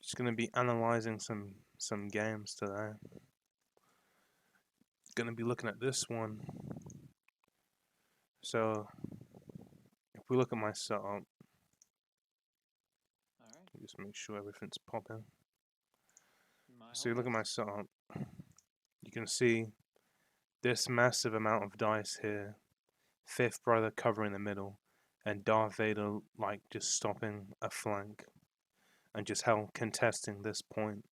Just gonna be analyzing some games today. Gonna be looking at this one. So if we look at my setup, All right. just make sure everything's popping. My So you whole look at my list. setup, you can see this massive amount of dice here. Fifth brother covering the middle, and Darth Vader like just stopping a flank and just hell contesting this point,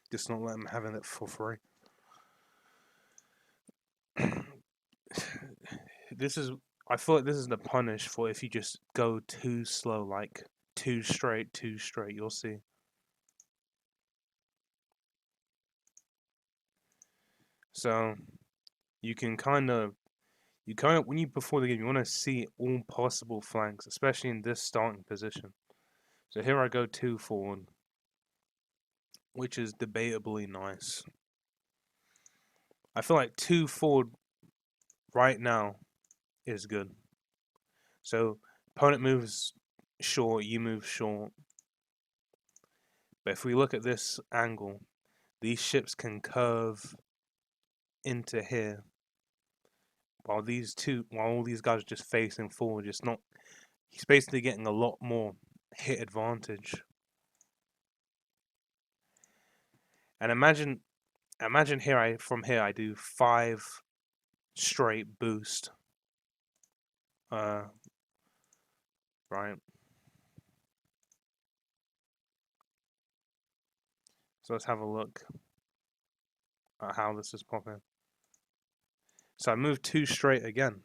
just not letting him having it for free. This is I feel like this is the punish for if you just go too slow, like too straight, too straight. You'll see. So you can kind of when you before the game, you want to see all possible flanks, especially in this starting position. So here I go two forward, which is debatably nice. I feel like two forward right now is good. So opponent moves short, you move short. But if we look at this angle, these ships can curve into here, while all these guys are just facing forward, just not. He's basically getting a lot more hit advantage. And imagine here from here I do 5 straight boost. Uh, right. So let's have a look at how this is popping. So I move 2 straight again,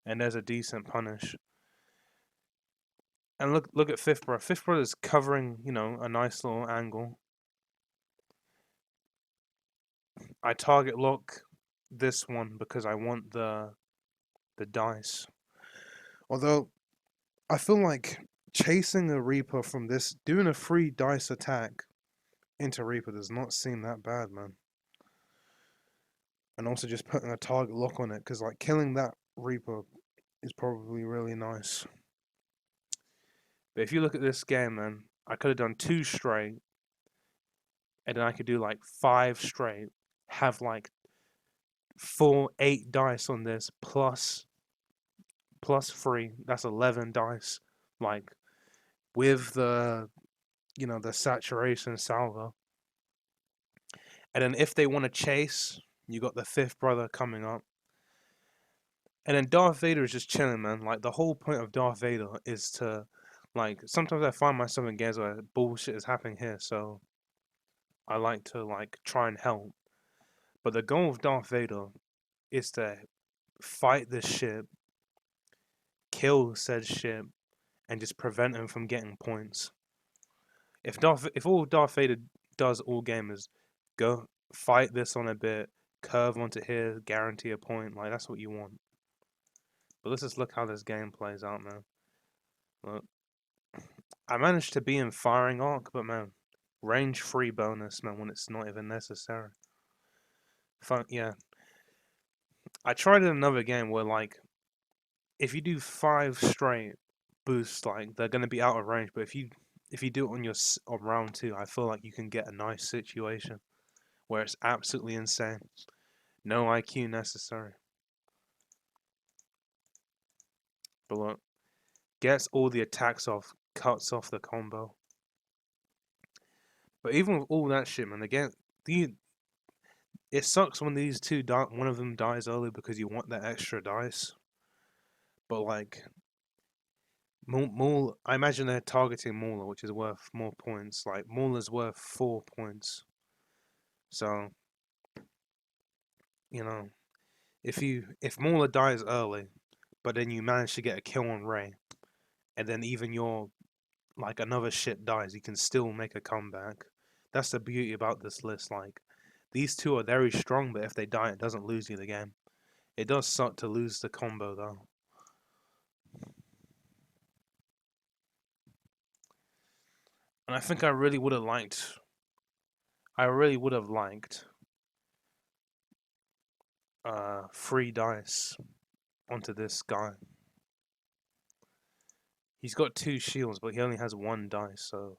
and there's a decent punish. And look at fifth brother. Fifth brother is covering, a nice little angle. I target lock this one because I want the dice. Although I feel like chasing a Reaper from this, doing a free dice attack into Reaper does not seem that bad, man. And also just putting a target lock on it, because like killing that Reaper is probably really nice. But if you look at this game, man, I could have done 2 straight, and then I could do like 5 straight, have like 8 dice on this plus 3. That's 11 dice. Like with the saturation salvo. And then if they want to chase, you got the fifth brother coming up. And then Darth Vader is just chilling, man. Like the whole point of Darth Vader is to, like, sometimes I find myself in games where bullshit is happening here, so I like to like try and help. But the goal of Darth Vader is to fight this ship, kill said ship, and just prevent him from getting points. If all Darth Vader does all game is go fight this on a bit, curve onto here, guarantee a point, like that's what you want. But let's just look how this game plays out, man. Look, I managed to be in firing arc, but man, range free bonus, man, when it's not even necessary. Yeah. I tried in another game where like if you do 5 straight boosts, like they're gonna be out of range. But if you do it on on round 2, I feel like you can get a nice situation where it's absolutely insane. No IQ necessary. But look, gets all the attacks off, cuts off the combo. But even with all that shit, man, again, the it sucks when these two one of them dies early because you want that extra dice. But like Maul, I imagine they're targeting Mauler, which is worth more points. Like Mauler's worth 4 points. So you know, if Mauler dies early, but then you manage to get a kill on Ray, and then even your like another ship dies, you can still make a comeback. That's the beauty about this list. Like these two are very strong, but if they die, it doesn't lose you the game. It does suck to lose the combo though. And I think I really would have liked free dice onto this guy. He's got 2 shields, but he only has 1 dice, so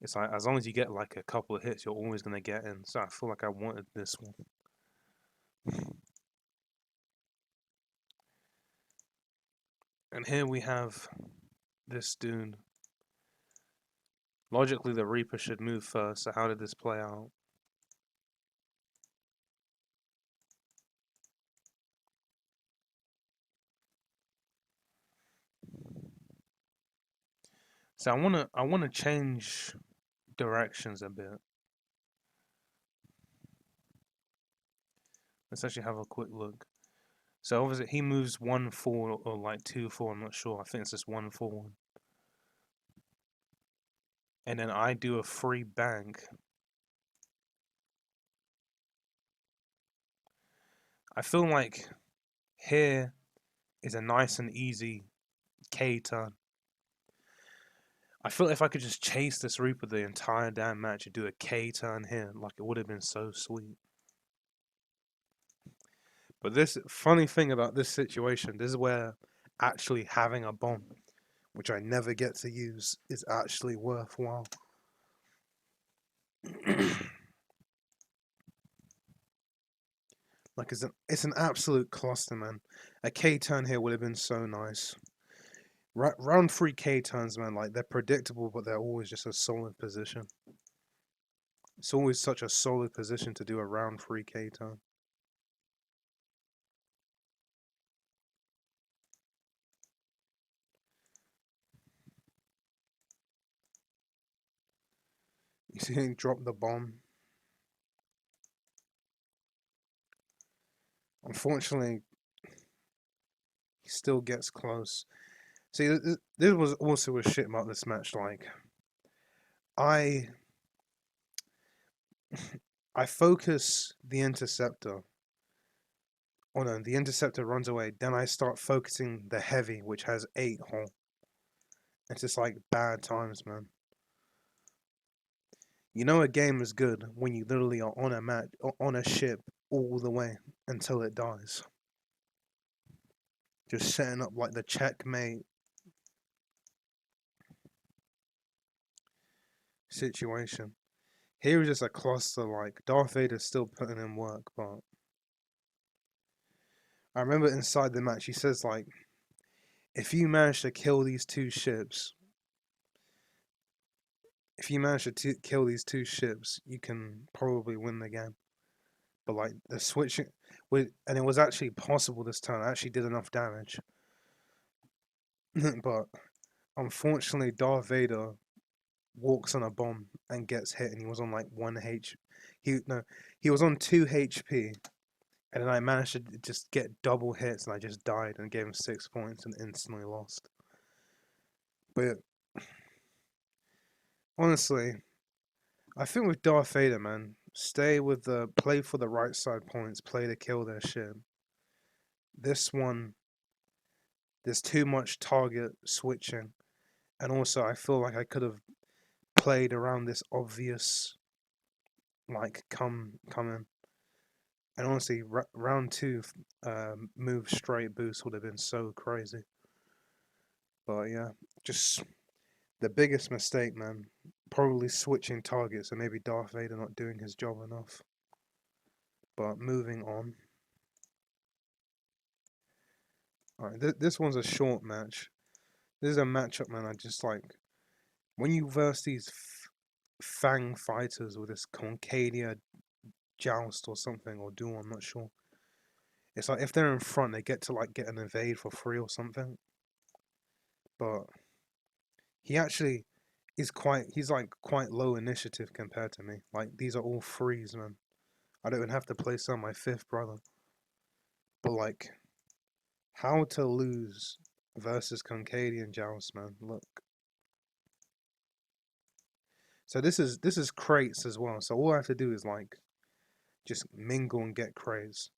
It's like as long as you get like a couple of hits, you're always gonna get in. So I feel like I wanted this one. And here we have this dude. Logically, the Reaper should move first. So how did this play out? So I wanna change directions a bit. Let's actually have a quick look. So obviously he moves 1-4 or like 2-4. I'm not sure. I think it's just 1-4. And then I do a free bank. I feel like here is a nice and easy K turn. I feel if I could just chase this Reaper the entire damn match and do a K turn here, like it would have been so sweet. But this funny thing about this situation, this is where actually having a bomb, which I never get to use, is actually worthwhile. Like it's an absolute cluster, man. A K turn here would have been so nice. Round 3 K turns, man, like they're predictable, but they're always just a solid position. It's always such a solid position to do a round 3 K turn. You see him drop the bomb. Unfortunately, he still gets close. See, this was also a shit about this match. Like, I I focus the interceptor. Oh no, the interceptor runs away. Then I start focusing the heavy, which has 8 hull. It's just like bad times, man. You know a game is good when you literally are on a ship all the way until it dies. Just setting up like the checkmate situation. Here is just a cluster. Like Darth Vader's still putting in work, but I remember inside the match he says like, if you manage to kill these two ships, kill these two ships, you can probably win the game. But like the switching, and it was actually possible this time. I actually did enough damage, but unfortunately, Darth Vader walks on a bomb and gets hit, and he was on like 1 he was on 2 HP, and then I managed to just get double hits, and I just died and gave him 6 points and instantly lost. But honestly, I think with Darth Vader, man, stay with the play for the right side points, play to kill their shit. This one, there's too much target switching, and also I feel like I could have played around this obvious like come in. And honestly, round 2 move straight boost would have been so crazy. But yeah, just the biggest mistake, man. Probably switching targets and maybe Darth Vader not doing his job enough. But moving on. Alright, this one's a short match. This is a matchup, man. I just like when you verse these Fang fighters with this Concadia joust or something or duel. I'm not sure. It's like if they're in front, they get to like get an evade for free or something. But he actually he's like quite low initiative compared to me. Like these are all frees, man. I don't even have to place on my 5th brother. But like how to lose versus Concadian Joust, man. Look. So this is crates as well. So all I have to do is like just mingle and get crates.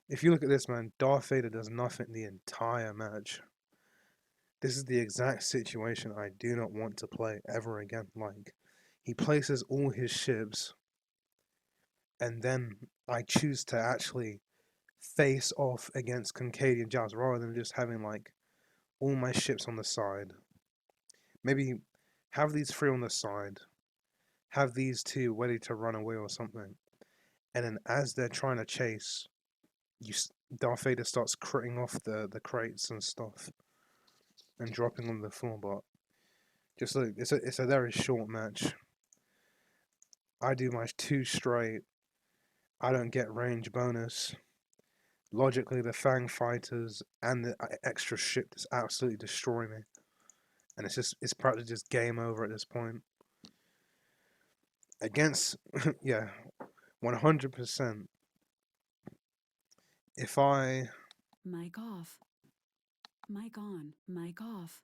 If you look at this, man, Darth Vader does nothing the entire match. This is the exact situation I do not want to play ever again. Like, he places all his ships, and then I choose to actually face off against Concadian Joust rather than just having like all my ships on the side. Maybe have these 3 on the side, have these two ready to run away or something, and then as they're trying to chase, Darth Vader starts critting off the crates and stuff and dropping on the floor. But just look, it's a very short match. I do my two straight. I don't get range bonus. Logically, the Fang fighters and the extra ship just absolutely destroy me, and it's practically just game over at this point. Against yeah, 100%. If I Mic off. Mic on. Mic off.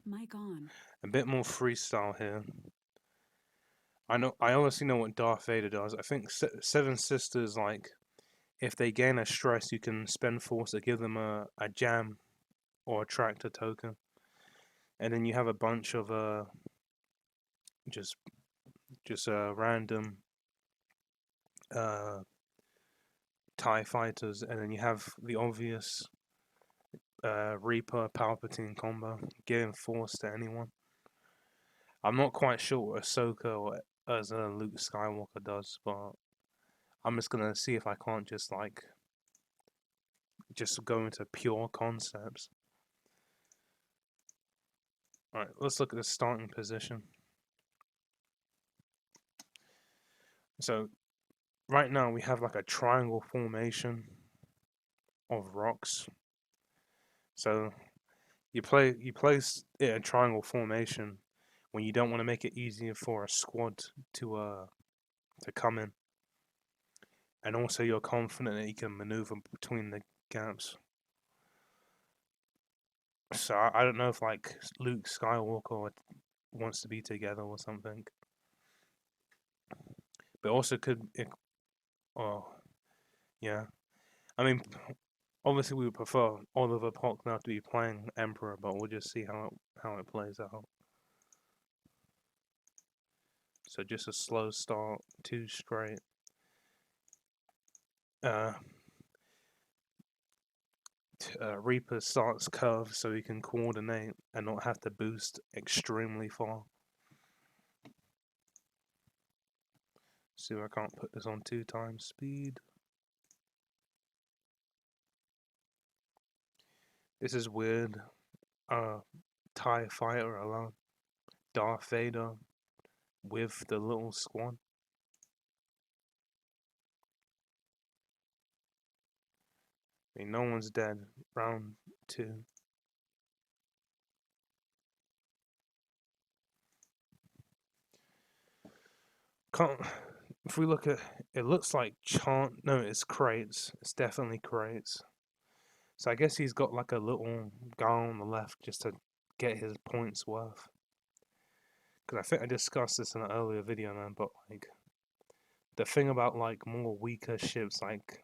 Mic on. a bit more freestyle here. I honestly know what Darth Vader does. I think Seven Sisters, like, if they gain a stress, you can spend force to give them a jam or a tractor token, and then you have a bunch of just random uh TIE fighters, and then you have the obvious Reaper Palpatine combo, giving force to anyone. I'm not quite sure what Ahsoka or as Luke Skywalker does, but I'm just gonna see if I can't just go into pure concepts. Alright, let's look at the starting position. So right now we have like a triangle formation of rocks. So you place it in a triangle formation when you don't want to make it easier for a squad to come in. And also you're confident that you can maneuver between the gaps. So I don't know if like Luke Skywalker wants to be together or something. But also oh yeah. I mean, obviously we would prefer Oliver Pocknell to be playing Emperor, but we'll just see how it plays out. So just a slow start, two straight. Reaper starts curve so he can coordinate and not have to boost extremely far. See if I can't put this on 2x speed. This is weird. TIE fighter alone. Darth Vader with the little squad. I mean, no one's dead. Round 2. Can't. If we look at it, looks like chant. No, it's crates. It's definitely crates. So I guess he's got like a little guy on the left just to get his points worth. Because I think I discussed this in an earlier video, man. But like, the thing about like more weaker ships, like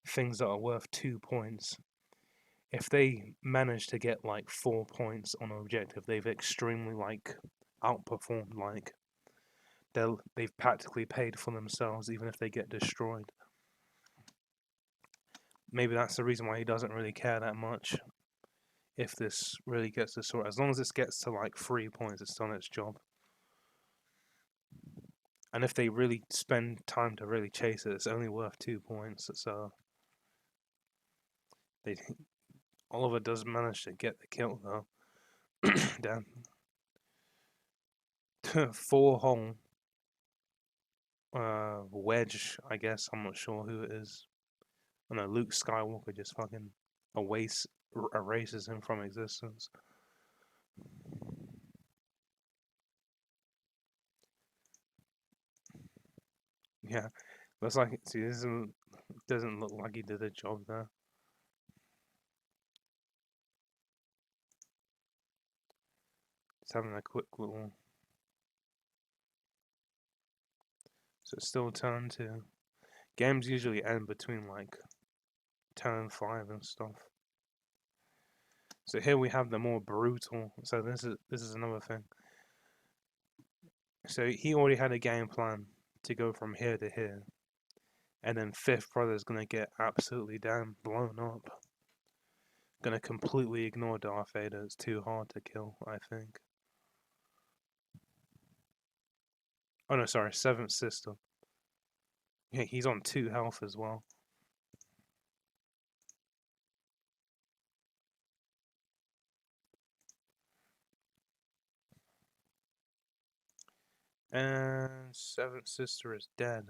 things that are worth 2 points, if they manage to get like 4 points on an objective, they've extremely like outperformed. Like they've practically paid for themselves, even if they get destroyed. Maybe that's the reason why he doesn't really care that much. If this really gets to sort, as long as this gets to like 3 points, it's done its job. And if they really spend time to really chase it, it's only worth 2 points. So they Oliver does manage to get the kill though. Damn. 4-hole wedge, I guess. I'm not sure who it is. I know Luke Skywalker just fucking erases him from existence. Yeah, looks like see this doesn't look like he did a job there. Just having a quick little. So it's still turn 2. Games usually end between like turn 5 and stuff. So here we have the more brutal. So this is another thing. So he already had a game plan to go from here to here, and then Fifth Brother's gonna get absolutely damn blown up. Gonna completely ignore Darth Vader. It's too hard to kill, I think. Oh no, sorry, Seventh Sister. Yeah, he's on 2 health as well. And Seventh Sister is dead.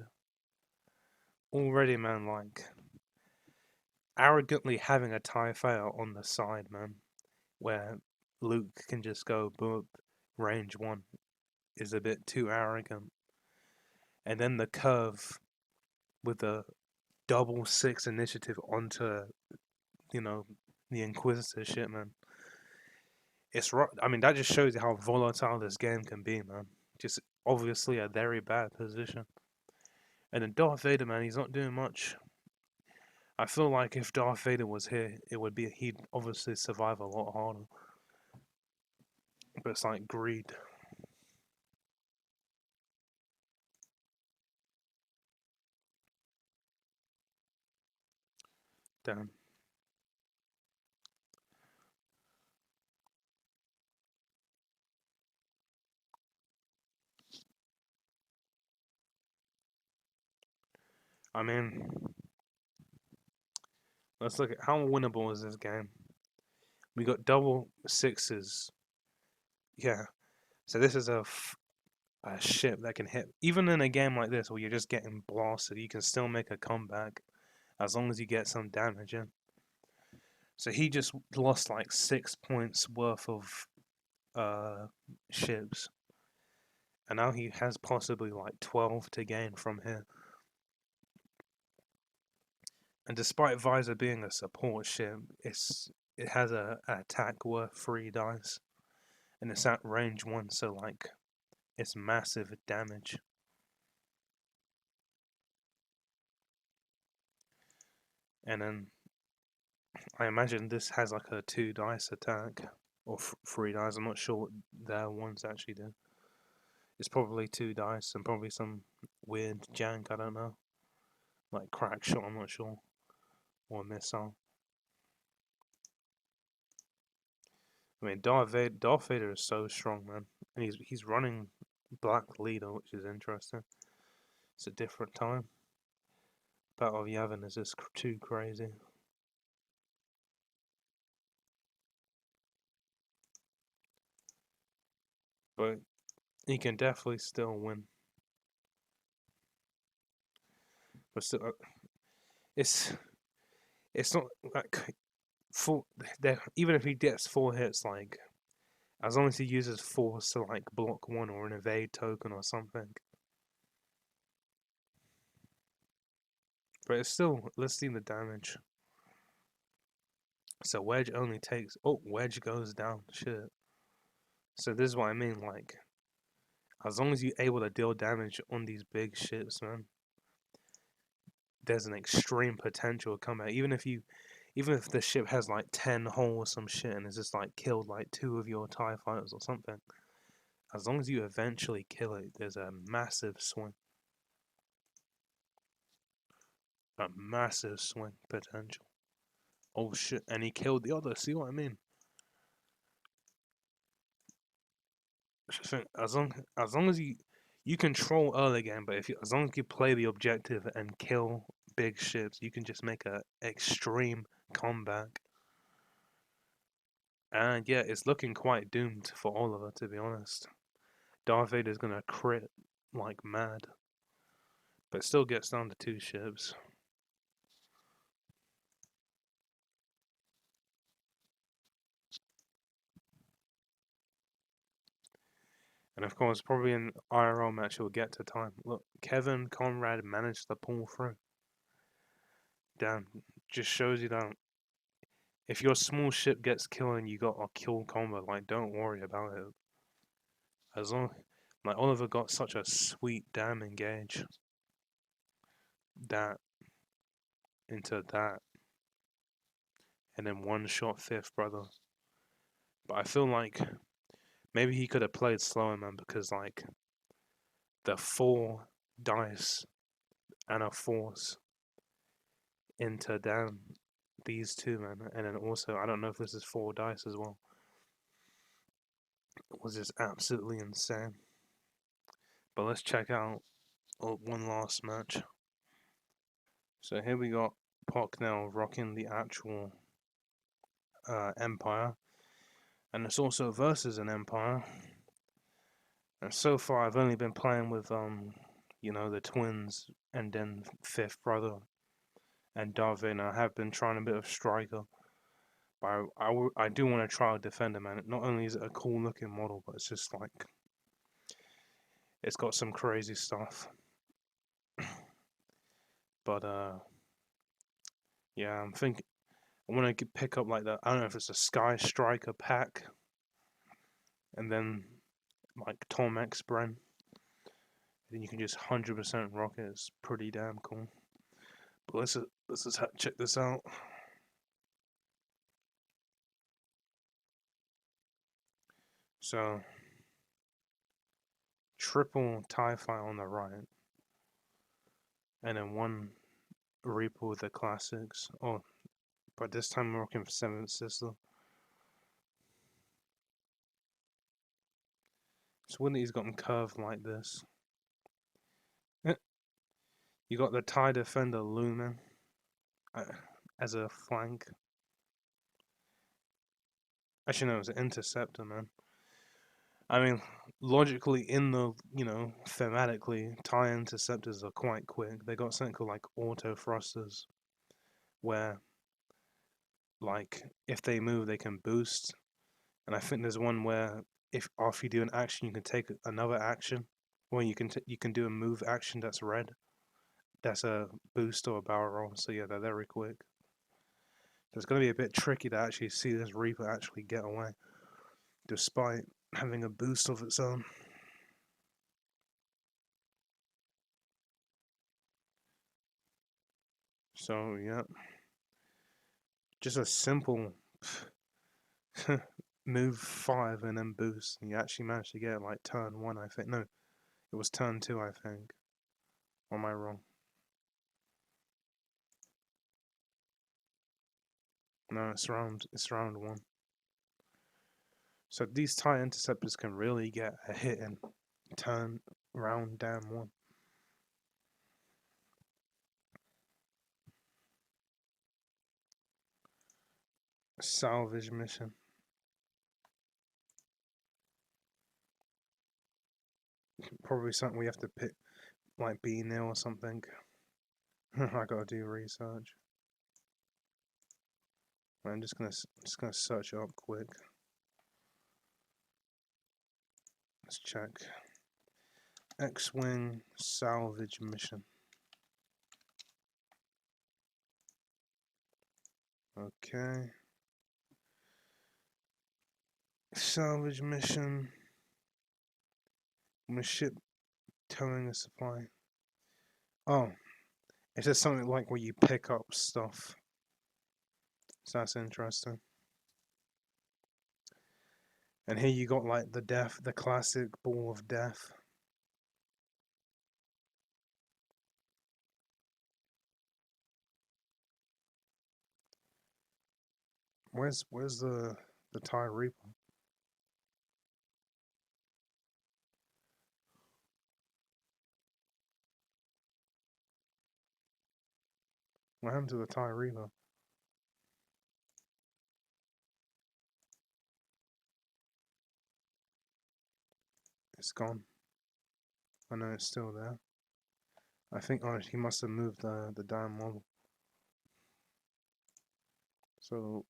Already, man, like arrogantly having a TIE fighter on the side, man, where Luke can just go boop, range 1 is a bit too arrogant. And then the curve with the double 6 initiative onto, you know, the Inquisitor shit, man. It's I mean, that just shows you how volatile this game can be, man. Just obviously a very bad position. And then Darth Vader, man, he's not doing much. I feel like if Darth Vader was here, he'd obviously survive a lot harder. But it's like greed. Damn. I mean, let's look at how winnable is this game. We got double 6s. Yeah. So this is a ship that can hit. Even in a game like this where you're just getting blasted, you can still make a comeback as long as you get some damage in. So he just lost like 6 points worth of ships. And now he has possibly like 12 to gain from here. And despite Visor being a support ship, it has an attack worth 3 dice. And it's at range 1, so like it's massive damage. And then I imagine this has like a 2 dice attack. Or 3 dice, I'm not sure what their ones actually do. It's probably 2 dice and probably some weird jank, I don't know. Like crack shot, I'm not sure. Or missile. I mean, Darth Vader is so strong, man. And he's running Black Leader, which is interesting. It's a different time. Battle of Yavin is just too crazy. But he can definitely still win. But still, it's not like even if he gets 4 hits, like as long as he uses force to like block 1 or an evade token or something. But it's still, let's see the damage. So Wedge only takes, oh, Wedge goes down, shit. So this is what I mean, like, as long as you're able to deal damage on these big ships, man, there's an extreme potential comeback. Even if the ship has like 10 holes or some shit and it's just like killed like 2 of your TIE fighters or something, as long as you eventually kill it, there's a massive swing. A massive swing potential. Oh shit, and he killed the other, see what I mean? As long as you control early game, but as long as you play the objective and kill big ships, you can just make a extreme comeback. And yeah, it's looking quite doomed for Oliver, to be honest. Darth Vader's gonna crit like mad, but still gets down to 2 ships. And of course, probably in IRL match he'll get to time. Look, Kevin Conrad managed to pull through. Damn, just shows you that if your small ship gets killed and you got a kill combo, like don't worry about it. As long like Oliver got such a sweet damn engage. That into that. And then one shot fifth brother. But I feel like maybe he could have played slower, man, because like the 4 dice and a force into damn these two, man. And then also I don't know if this is 4 dice as well. It was just absolutely insane. But let's check out one last match. So here we got Pac now rocking the actual Empire. And it's also versus an Empire. And so far I've only been playing with you know, the twins and then fifth brother and Darth Vader. I have been trying a bit of Striker. But I do want to try a Defender, man. Not only is it a cool looking model, but it's just like it's got some crazy stuff. But yeah, I'm thinking I want to pick up like that. I don't know if it's a Sky Striker pack, and then like Tom X Bren. Then you can just 100% rock it. It's pretty damn cool. But let's just check this out. So triple TIE fighter on the right, and then one Reaper with the classics. Oh, but this time we're rocking for Seventh Sister. So when he's got them curved like this. You got the TIE Defender Lumen as a flank. Actually, no, it's an Interceptor, man. I mean, logically, in the, you know, thematically, TIE Interceptors are quite quick. They got something called, like, auto thrusters, where, like, if they move, they can boost. And I think there's one where, if after you do an action, you can take another action. Well, you can do a move action that's red. That's a boost or a barrel roll. So yeah, they're very quick. So it's going to be a bit tricky to actually see this Reaper actually get away, despite having a boost of its own. So yeah, just a simple move 5 and then boost. And you actually managed to get it like turn 1, I think. No, it was turn 2, I think. Or am I wrong? No, it's round 1. So these TIE Interceptors can really get a hit in turn round damn 1. Salvage mission. Probably something we have to pick, like B nil or something. I gotta do research. I'm just gonna search it up quick. Let's check. X-Wing salvage mission. Okay. Salvage mission. I'm a ship towing a supply. Oh, it's just something like where you pick up stuff. So that's interesting. And here you got like the classic ball of death. Where's the TIE Reaper? What happened to the TIE Reaper? It's gone. I know it's still there. I think he must have moved the damn model. So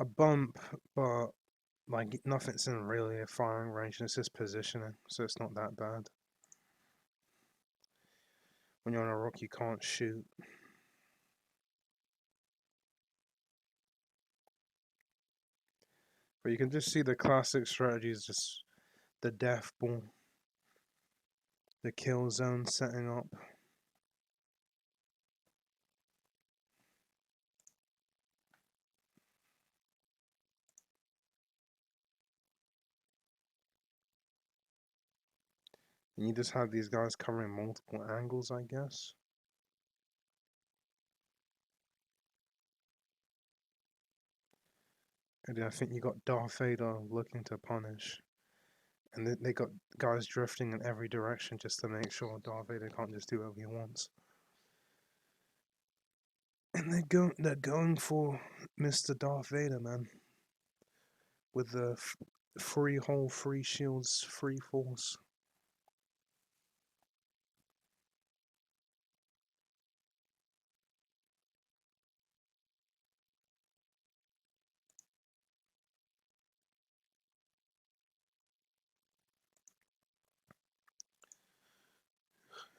a bump, but like nothing's in really a firing range. It's just positioning, so it's not that bad. When you're on a rock, you can't shoot. But you can just see the classic strategy is just the death ball, the kill zone setting up. And you just have these guys covering multiple angles, I guess. And then I think you got Darth Vader looking to punish. And they got guys drifting in every direction just to make sure Darth Vader can't just do whatever he wants. And they're going for Mr. Darth Vader, man. With the free hole, free shields, free force.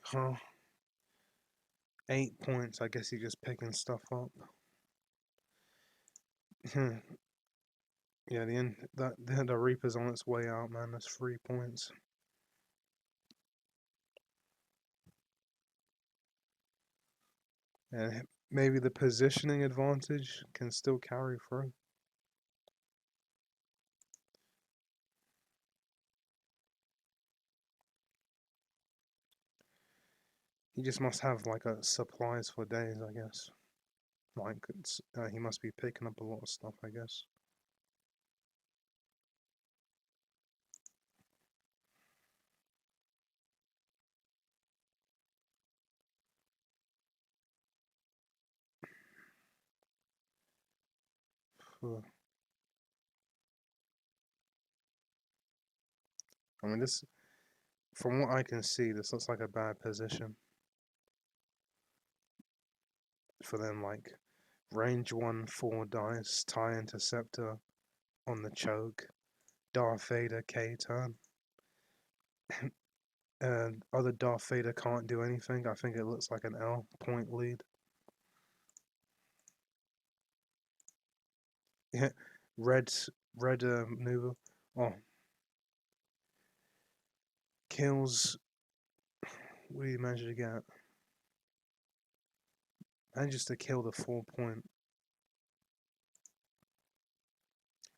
Huh. 8 points. I guess he's just picking stuff up. Yeah, the Reaper's on its way out, man. That's 3 points. And maybe the positioning advantage can still carry through. He just must have like a supplies for days, I guess. Like he must be picking up a lot of stuff, I guess. I mean, this, from what I can see, this looks like a bad position for them. Like range 1, 4 dice, TIE Interceptor on the choke, Darth Vader K turn. And other Darth Vader can't do anything. I think it looks like an L point lead. Yeah, red maneuver. Oh, kills. What do you manage to get? Manages to kill the 4 point.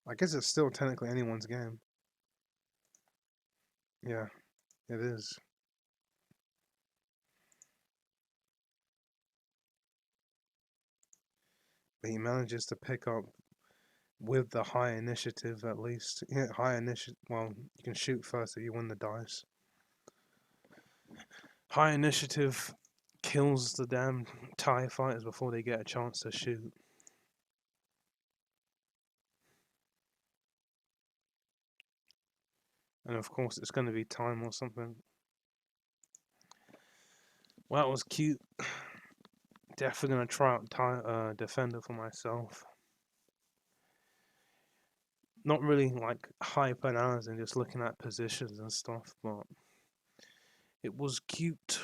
I guess it's still technically anyone's game. Yeah, it is. But he manages to pick up with the high initiative at least. Yeah, high initiative. Well, you can shoot first if you win the dice. High initiative kills the damn TIE fighters before they get a chance to shoot. And of course, it's going to be time or something. Well, that was cute. Definitely going to try out Defender for myself. Not really like hyper analyzing, just looking at positions and stuff, but it was cute.